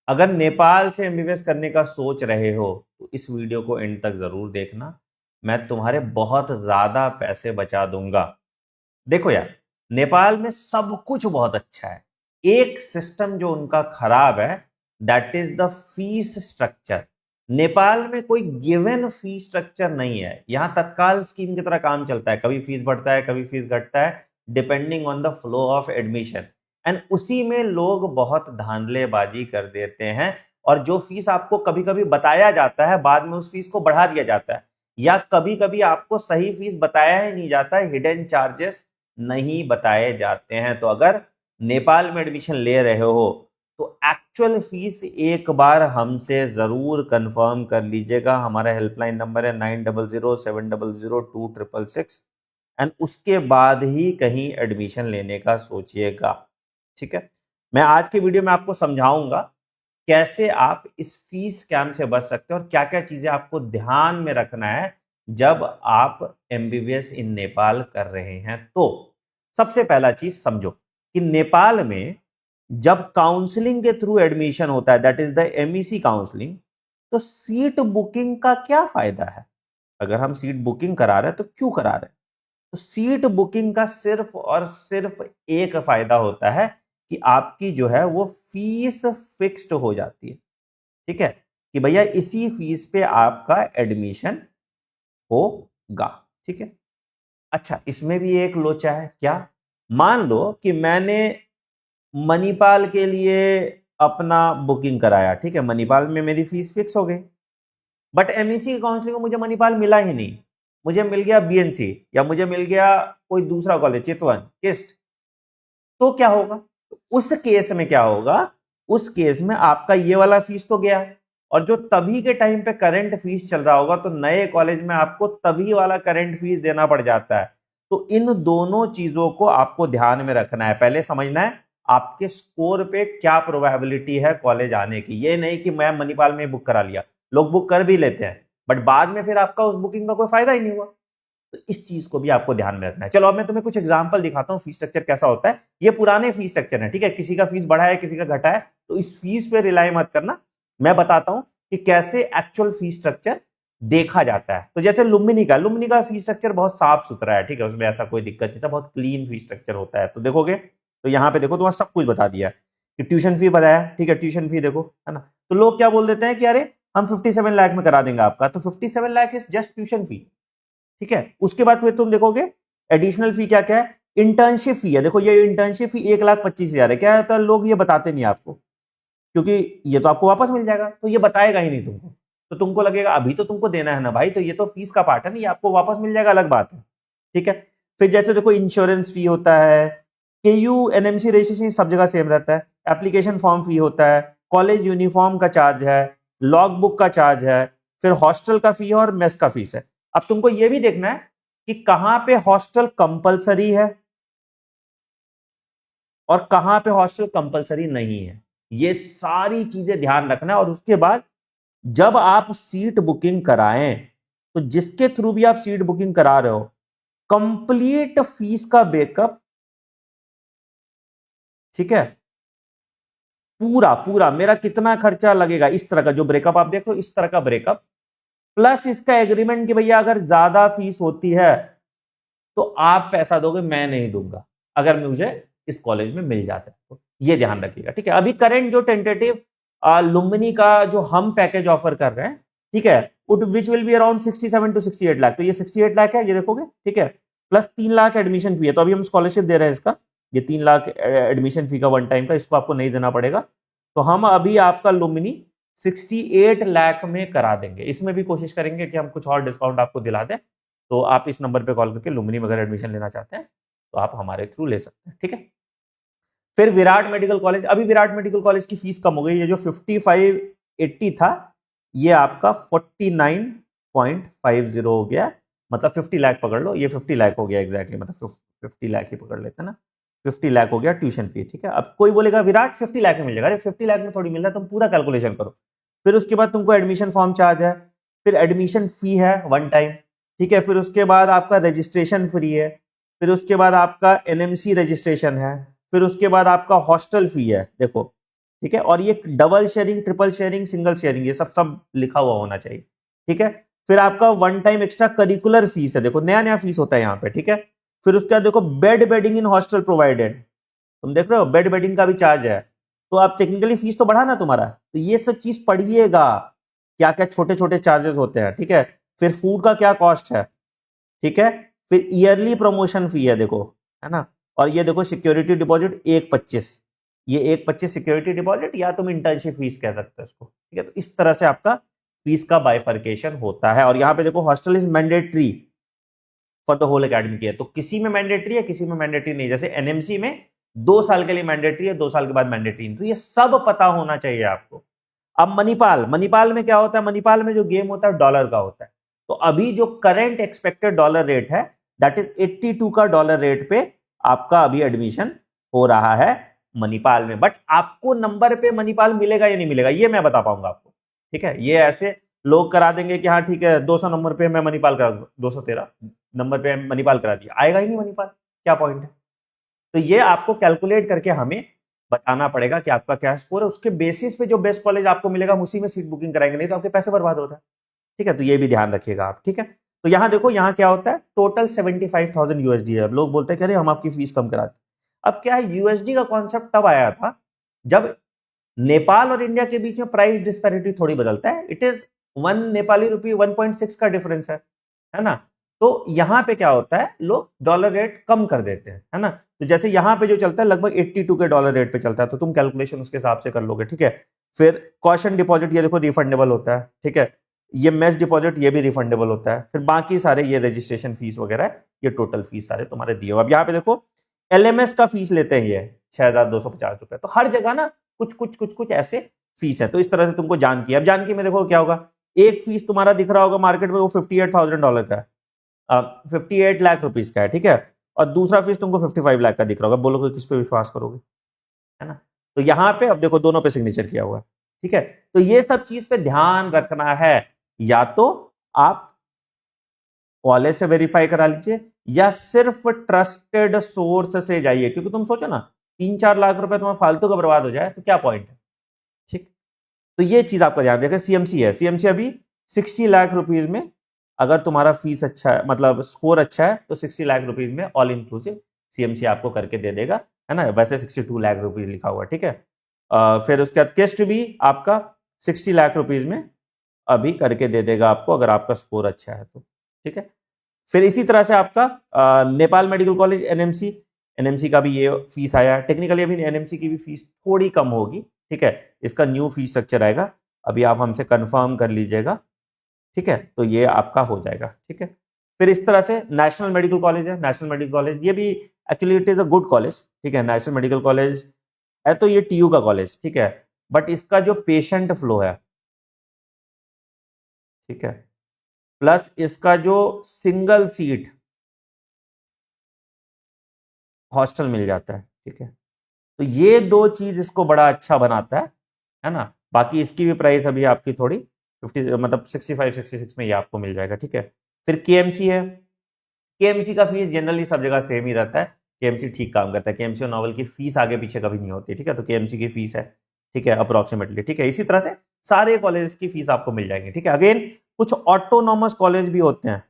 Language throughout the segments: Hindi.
अगर नेपाल से एमबीबीएस करने का सोच रहे हो तो इस वीडियो को एंड तक जरूर देखना। मैं तुम्हारे बहुत ज्यादा पैसे बचा दूंगा। देखो यार, नेपाल में सब कुछ बहुत अच्छा है। एक सिस्टम जो उनका खराब है, that is the fees structure. Nepal में कोई गिवन फीस स्ट्रक्चर नहीं है। यहां तत्काल स्कीम की तरह काम चलता है, कभी फीस बढ़ता है कभी फीस घटता है, depending on the flow of admission. And उसी में लोग बहुत धांधलेबाजी कर देते हैं, और जो फीस आपको कभी कभी बताया जाता है बाद में उस फीस को बढ़ा दिया जाता है, या कभी कभी आपको सही फीस बताया ही नहीं जाता है, हिडन चार्जेस नहीं बताए जाते हैं। तो अगर नेपाल में एडमिशन ले रहे हो तो एक्चुअल फीस एक बार हमसे जरूर कंफर्म कर लीजिएगा। हमारा हेल्पलाइन नंबर है 9007002666, एंड उसके बाद ही कहीं एडमिशन लेने का सोचिएगा। ठीक है, मैं आज के वीडियो में आपको समझाऊंगा कैसे आप इस फीस स्कैम से बच सकते हैं और क्या क्या चीजें आपको ध्यान में रखना है जब आप एमबीबीएस इन नेपाल कर रहे हैं। तो सबसे पहला चीज समझो कि नेपाल में जब काउंसलिंग के थ्रू एडमिशन होता है, that is the MEC counselling, तो सीट बुकिंग का क्या फायदा है? अगर हम सीट बुकिंग करा रहे हैं तो क्यों करा रहे हैं? तो सीट बुकिंग का सिर्फ और सिर्फ एक फायदा होता है कि आपकी जो है वो फीस फिक्स्ड हो जाती है। ठीक है, कि भैया इसी फीस पे आपका एडमिशन होगा। ठीक है, अच्छा इसमें भी एक लोचा है। क्या? मान लो कि मैंने मणिपाल के लिए अपना बुकिंग कराया, ठीक है, मणिपाल में मेरी फीस फिक्स हो गई, बट एमईसी की काउंसलिंग में मुझे मणिपाल मिला ही नहीं, मुझे मिल गया बीएनसी, या मुझे मिल गया कोई दूसरा कॉलेज, चितवन, किस्ट। तो क्या होगा? उस केस में क्या होगा? उस केस में आपका ये वाला फीस तो गया, और जो तभी के टाइम पे करंट फीस चल रहा होगा, तो नए कॉलेज में आपको तभी वाला करंट फीस देना पड़ जाता है। तो इन दोनों चीजों को आपको ध्यान में रखना है। पहले समझना है आपके स्कोर पे क्या प्रोबेबिलिटी है कॉलेज आने की। ये नहीं कि मैं मणिपाल में बुक करा लिया, लोग बुक कर भी लेते हैं बट बाद में फिर आपका उस बुकिंग का कोई फायदा ही नहीं हुआ। तो इस चीज को भी आपको ध्यान में रखना है। चलो अब मैं तुम्हें कुछ एग्जांपल दिखाता हूं फीस स्ट्रक्चर कैसा होता है। ये पुराने फीस स्ट्रक्चर है, ठीक है, किसी का फीस बढ़ा है किसी का घटा है, तो इस फीस पे रिलाई मत करना। मैं बताता हूं कि कैसे एक्चुअल फीस स्ट्रक्चर देखा जाता है। तो जैसे लुम्बिनी का फीस स्ट्रक्चर बहुत साफ सुथरा है, ठीक है, उसमें ऐसा कोई दिक्कत नहीं था, बहुत क्लीन फीस स्ट्रक्चर होता है। तो देखोगे तो यहाँ पे देखो तुम्हारा सब कुछ बता दिया कि ट्यूशन फी बताया, ठीक है, ट्यूशन फी देखो, है ना। तो लोग क्या बोल देते हैं कि अरे हम 57 लाख में करा देंगे आपका, तो 57 lakh is just tuition fee. ठीक है, उसके बाद फिर तुम देखोगे एडिशनल फी क्या क्या है। इंटर्नशिप फी है, देखो ये इंटर्नशिप फी 1,25,000 है। क्या है? तो लोग ये बताते नहीं आपको, क्योंकि ये तो आपको वापस मिल जाएगा, तो ये बताएगा ही नहीं तुमको। तो तुमको लगेगा अभी तो तुमको देना है ना भाई, तो ये तो फीस का पार्ट है ना, ये आपको वापस मिल जाएगा, अलग बात है। ठीक है, फिर जैसे देखो इंश्योरेंस फी होता है, केयू एनएमसी रजिस्ट्रेशन सब जगह सेम रहता है, एप्लीकेशन फॉर्म फी होता है, कॉलेज यूनिफॉर्म का चार्ज है, लॉग बुक का चार्ज है, फिर हॉस्टल का फी है और मेस का फीस है। अब तुमको यह भी देखना है कि कहां पे हॉस्टल कंपलसरी है और कहां पे हॉस्टल कंपलसरी नहीं है। ये सारी चीजें ध्यान रखना है। और उसके बाद जब आप सीट बुकिंग कराएं तो जिसके थ्रू भी आप सीट बुकिंग करा रहे हो, कंप्लीट फीस का बैकअप, ठीक है, पूरा पूरा मेरा कितना खर्चा लगेगा, इस तरह का जो ब्रेकअप आप देख लो, इस तरह का ब्रेकअप, प्लस इसका एग्रीमेंट कि भैया अगर ज्यादा फीस होती है तो आप पैसा दोगे, मैं नहीं दूंगा अगर मुझे इस कॉलेज में मिल जाता है। तो ये ध्यान रखिएगा। ठीक है, अभी करंट जो टेंटेटिव लुम्बिनी का जो हम पैकेज ऑफर कर रहे हैं, ठीक है, which will be around 67 to 68 lakh. तो ये 68 लाख है, ये देखोगे, ठीक है, प्लस 3 लाख एडमिशन फी है। तो अभी हम स्कॉलरशिप दे रहे हैं इसका, ये 3 लाख एडमिशन फी का वन टाइम का, इसको आपको नहीं देना पड़ेगा। तो हम अभी आपका लुम्बिनी 68 लाख में करा देंगे। इसमें भी कोशिश करेंगे कि हम कुछ और डिस्काउंट आपको दिला दें। तो आप इस नंबर पे कॉल करके लुम्बिनी में अगर एडमिशन लेना चाहते हैं तो आप हमारे थ्रू ले सकते हैं। ठीक है, फिर विराट मेडिकल कॉलेज। अभी विराट मेडिकल कॉलेज की फीस कम हो गई, ये जो 5580 था ये आपका 49.50 हो गया, मतलब 50 लाख पकड़ लो, ये 50 लाख हो गया एग्जैक्टली, मतलब 50 लाख ही पकड़ लेते ना, 50 लाख हो गया ट्यूशन फी। ठीक है, अब कोई बोलेगा विराट 50 लाख में मिल जाएगा, अरे 50 लाख में थोड़ी मिल रहा है, तुम पूरा कैलकुलेशन करो। फिर उसके बाद तुमको एडमिशन फॉर्म चार्ज है, फिर एडमिशन फी है वन टाइम, ठीक है, फिर उसके बाद आपका रजिस्ट्रेशन फ्री है, फिर उसके बाद आपका एनएमसी रजिस्ट्रेशन है, फिर उसके बाद आपका हॉस्टल फी है। देखो ठीक है, और ये double sharing, triple sharing, single sharing, ये सब लिखा हुआ होना चाहिए, ठीक है। फिर आपका one time extra curricular fees है, देखो नया नया फीस होता है यहाँ पे, ठीक है। फिर उसके बाद देखो बेडिंग इन हॉस्टल प्रोवाइडेड, तुम देख रहे हो बेडिंग का भी चार्ज है, तो आप टेक्निकली फीस तो बढ़ा ना तुम्हारा, तो ये सब चीज पढ़िएगा, क्या क्या छोटे छोटे चार्जेस होते हैं, ठीक है। फिर फूड का क्या कॉस्ट है, ठीक है। फिर ईयरली प्रमोशन फी है, देखो, है ना। और ये देखो सिक्योरिटी डिपॉजिट 1.25, ये 1.25 सिक्योरिटी डिपॉजिट, या तुम इंटर्नशिप फीस कह सकते हो इसको, ठीक है। तो इस तरह से आपका फीस का बाइफर्केशन होता है। और यहाँ पे देखो hostel is mandatory for the whole academic year, तो किसी में मैंडेटरी है, किसी में मैंडेटरी नहीं। जैसे एनएमसी में 2 साल के लिए मैंडेटरी है, 2 साल के बाद मैंडेटरी नहीं, तो ये सब पता होना चाहिए आपको। अब मणिपाल में क्या होता है, मणिपाल में जो गेम होता है डॉलर का होता है। तो अभी जो करंट एक्सपेक्टेड डॉलर रेट है दैट इज 82 का डॉलर रेट पे आपका अभी एडमिशन हो रहा है मणिपाल में। बट आपको नंबर पे मणिपाल मिलेगा या नहीं मिलेगा ये मैं बता पाऊंगा आपको, ठीक है। ये ऐसे लोग करा देंगे कि हाँ ठीक है 200 नंबर पे मैं मणिपाल करा दूंगा, 213 नंबर पे मणिपाल करा दिया, आएगा ही नहीं मणिपाल, क्या पॉइंट है। तो ये आपको कैलकुलेट करके हमें बताना पड़ेगा कि आपका क्या स्कोर है, उसके बेसिस पे जो बेस्ट कॉलेज आपको मिलेगा उसी में सीट बुकिंग कराएंगे, नहीं तो आपके पैसे बर्बाद हो रहे हैं, ठीक है। तो ये भी ध्यान रखिएगा आप, ठीक है। तो यहां देखो यहां क्या होता है, टोटल 75,000 यूएसडी है। अब लोग बोलते हैं कि अरे हम आपकी फीस कम कराते। अब क्या है, यूएसडी का कॉन्सेप्ट तब आया था जब नेपाल और इंडिया के बीच में प्राइस डिस्पैरिटी थोड़ी बदलता है, इट इज 1 नेपाली रुपी 1.6 का डिफरेंस है ना। तो यहां पे क्या होता है, लोग डॉलर रेट कम कर देते हैं, है ना। तो जैसे यहां पे जो चलता है लगभग 82 के डॉलर रेट पे चलता है, तो तुम कैलकुलेशन उसके हिसाब से कर लोगे, ठीक है। फिर कॉशन डिपॉजिट ये देखो रिफंडेबल होता है, ठीक है। ये मेस डिपॉजिट ये भी रिफंडेबल होता है। फिर बाकी सारे ये रजिस्ट्रेशन फीस वगैरह, ये टोटल फीस सारे तुम्हारे दिए हो। अब यहाँ पे देखो एलएमएस का फीस लेते हैं ये 6,250 रुपए। तो हर जगह ना कुछ ऐसे फीस है, तो इस तरह से तुमको जानकी। अब जानकी में देखो क्या होगा, एक फीस तुम्हारा दिख रहा होगा मार्केट में वो $58,000 का है, 58 लाख रुपीज का है, ठीक है। और दूसरा फीस तुमको 55 लाख का दिख रहा होगा, बोलोगे किस पे विश्वास करोगे, है ना। तो यहाँ पे अब देखो दोनों पे सिग्नेचर किया हुआ है, ठीक है। तो ये सब चीज पे ध्यान रखना है, या तो आप कॉलेज से वेरीफाई करा लीजिए या सिर्फ ट्रस्टेड सोर्स से जाइए, क्योंकि तुम सोचो ना 3-4 लाख रुपए तुम्हारा फालतू का बर्बाद हो जाए तो क्या पॉइंट है, ठीक। तो ये चीज आपका ध्यान रखें। सीएमसी है, सीएमसी अभी 60 लाख रुपीज में, अगर तुम्हारा फीस अच्छा है मतलब स्कोर अच्छा है तो 60 लाख रुपीज में ऑल इंक्लूसिव सीएमसी आपको करके दे देगा, है ना। वैसे 62 लाख रुपीज लिखा हुआ है, ठीक है। फिर उसके बाद केस्ट भी आपका 60 लाख रुपीज में अभी करके दे देगा आपको, अगर आपका स्कोर अच्छा है तो, ठीक है। फिर इसी तरह से आपका Nepal medical college NMC, NMC का भी ये फीस आया है। टेक्निकली अभी एनएमसी की भी फीस थोड़ी कम होगी, ठीक है। इसका न्यू फीस स्ट्रक्चर आएगा, अभी आप हमसे कंफर्म कर लीजिएगा, ठीक है। तो ये आपका हो जाएगा, ठीक है। फिर इस तरह से नेशनल मेडिकल कॉलेज है, नेशनल मेडिकल कॉलेज ये भी actually it is a good college, ठीक है। नेशनल मेडिकल कॉलेज है तो ये टीयू का कॉलेज, ठीक है। बट इसका जो पेशेंट फ्लो है, ठीक है, प्लस इसका जो सिंगल सीट हॉस्टल मिल जाता है, ठीक है। तो ये दो चीज इसको बड़ा अच्छा बनाता है ना। बाकी इसकी भी प्राइस अभी आपकी थोड़ी 50 मतलब 65-66 में ये आपको मिल जाएगा, ठीक है। फिर केएमसी है, केएमसी का फीस जनरली सब जगह सेम ही रहता है, केएमसी ठीक काम करता है। केएमसी और नॉवल की फीस आगे पीछे कभी नहीं होती, ठीक है। तो केएमसी की फीस है, ठीक है, अप्रोक्सीमेटली, ठीक है। इसी तरह से सारे कॉलेज की फीस आपको मिल जाएंगे, ठीक है। अगेन कुछ ऑटोनॉमस कॉलेज भी होते हैं,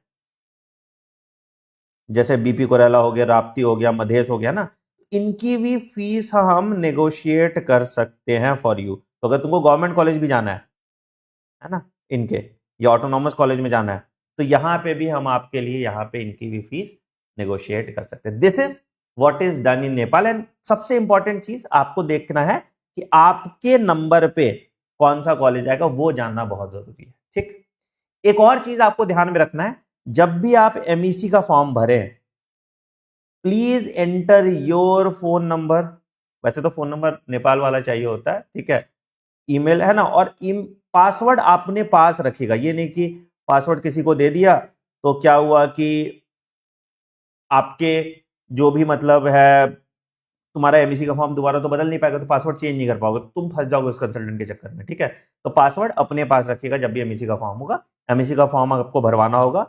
जैसे बीपी कोरेला हो गया, राप्ती हो गया, मधेश हो गया ना, इनकी भी फीस हम नेगोशिएट कर सकते हैं फॉर यू। तो अगर तुमको गवर्नमेंट कॉलेज भी जाना है ना, इनके या ऑटोनॉमस कॉलेज में जाना है, तो यहां पे भी हम आपके लिए यहाँ पे इनकी भी फीस नेगोशिएट कर सकते हैं। This is what is done in Nepal. And सबसे इंपॉर्टेंट चीज आपको देखना है कि आपके नंबर पे कौन सा कॉलेज आएगा, वो जानना बहुत जरूरी है, ठीक। एक और चीज आपको ध्यान में रखना है, जब भी आप एमईसी का फॉर्म भरें, please enter your phone number. वैसे तो फोन नंबर नेपाल वाला चाहिए होता है, ठीक है। ईमेल है ना, और पासवर्ड आपने पास रखिएगा। ये नहीं कि पासवर्ड किसी को दे दिया तो क्या हुआ कि आपके जो भी मतलब है तुम्हारा एमईसी का फॉर्म दोबारा तो बदल नहीं पाएगा, तो पासवर्ड चेंज नहीं कर पाओगे, तुम फंस जाओगे उस कंसल्टेंट के चक्कर में, ठीक है। तो पासवर्ड अपने पास रखिएगा जब भी एमईसी का फॉर्म होगा। एमईसी का फॉर्म आपको भरवाना होगा